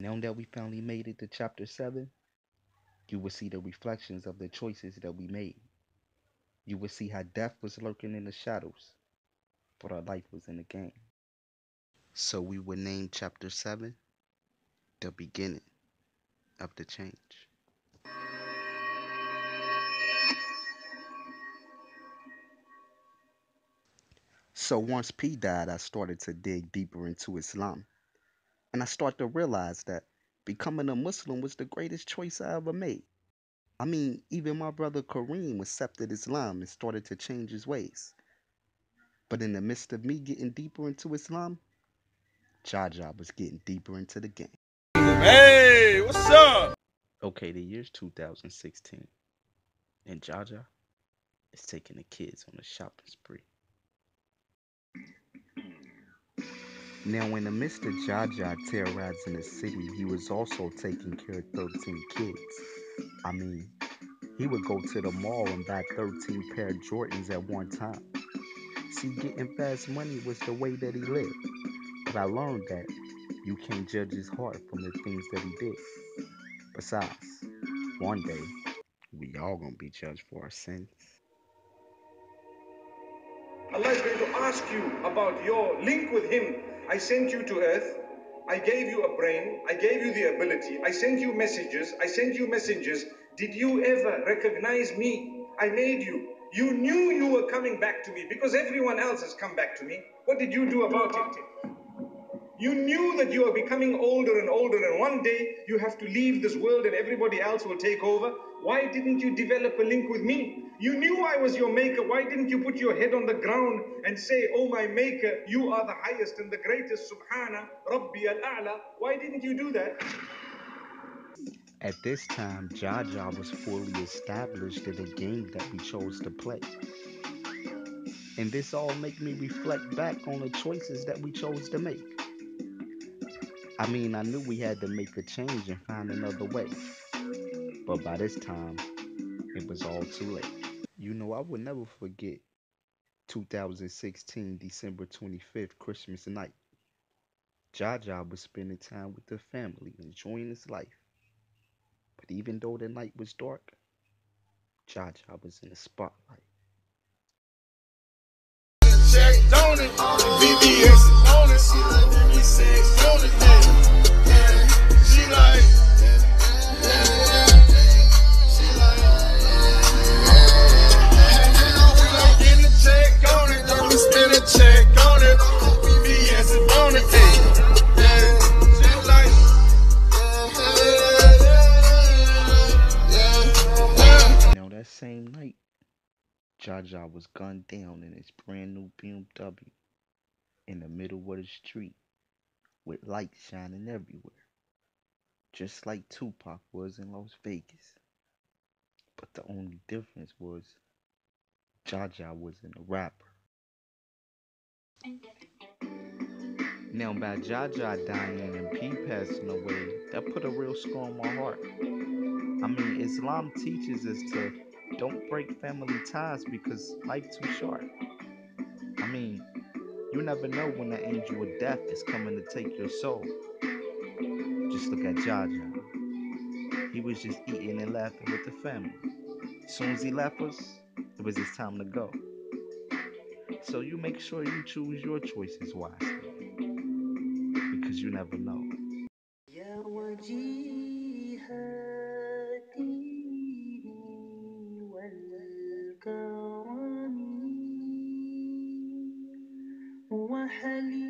Now that we finally made it to chapter 7, you will see the reflections of the choices that we made. You will see how death was lurking in the shadows, but our life was in the game. So we would name chapter 7 the beginning of the change. So once P died, I started to dig deeper into Islam. And I started to realize that becoming a Muslim was the greatest choice I ever made. I mean, even my brother Kareem accepted Islam and started to change his ways. But in the midst of me getting deeper into Islam, Jaja was getting deeper into the game. Hey, what's up? Okay, the year's 2016, and Jaja is taking the kids on a shopping spree. Now, in the midst of Jaja terrorizing the city, he was also taking care of 13 kids. I mean, he would go to the mall and buy 13 pair of Jordans at one time. See, getting fast money was the way that he lived. But I learned that you can't judge his heart from the things that he did. Besides, one day, we all gonna be judged for our sins. Allah is going to ask you about your link with Him. I sent you to earth. I gave you a brain. I gave you the ability. I sent you messages. I sent you messengers. Did you ever recognize me? I made you. You knew you were coming back to me because everyone else has come back to me. What did you do about it? You knew that you are becoming older and older, and one day you have to leave this world and everybody else will take over. Why didn't you develop a link with me? You knew I was your maker. Why didn't you put your head on the ground and say, oh my maker, you are the highest and the greatest, Subhana, Rabbi al-A'la? Why didn't you do that? At this time, Jaja was fully established in the game that we chose to play. And this all make me reflect back on the choices that we chose to make. I mean, I knew we had to make a change and find another way. But by this time, it was all too late. You know, I would never forget 2016, December 25th, Christmas night. Jaja was spending time with the family, enjoying his life. But even though the night was dark, Jaja was in the spotlight. Check, don't it? VVS on it. We sex on it, yeah. She like, we like getting a check on it. We spend a check on it. VVS on it, yeah. She like, Now, that same night, Jaja was gunned down in his brand new BMW in the middle of the street with lights shining everywhere, just like Tupac was in Las Vegas. But the only difference was Jaja wasn't a rapper. Now, by Jaja dying and P passing away, that put a real scar on my heart. I mean, Islam teaches us to don't break family ties because life too short. I mean, you never know when the angel of death is coming to take your soul. Just look at Jaja. He was just eating and laughing with the family. As soon as he left us, it was his time to go. So you make sure you choose your choices wisely, because you never know. يا وجيه الدين والكرم وحليم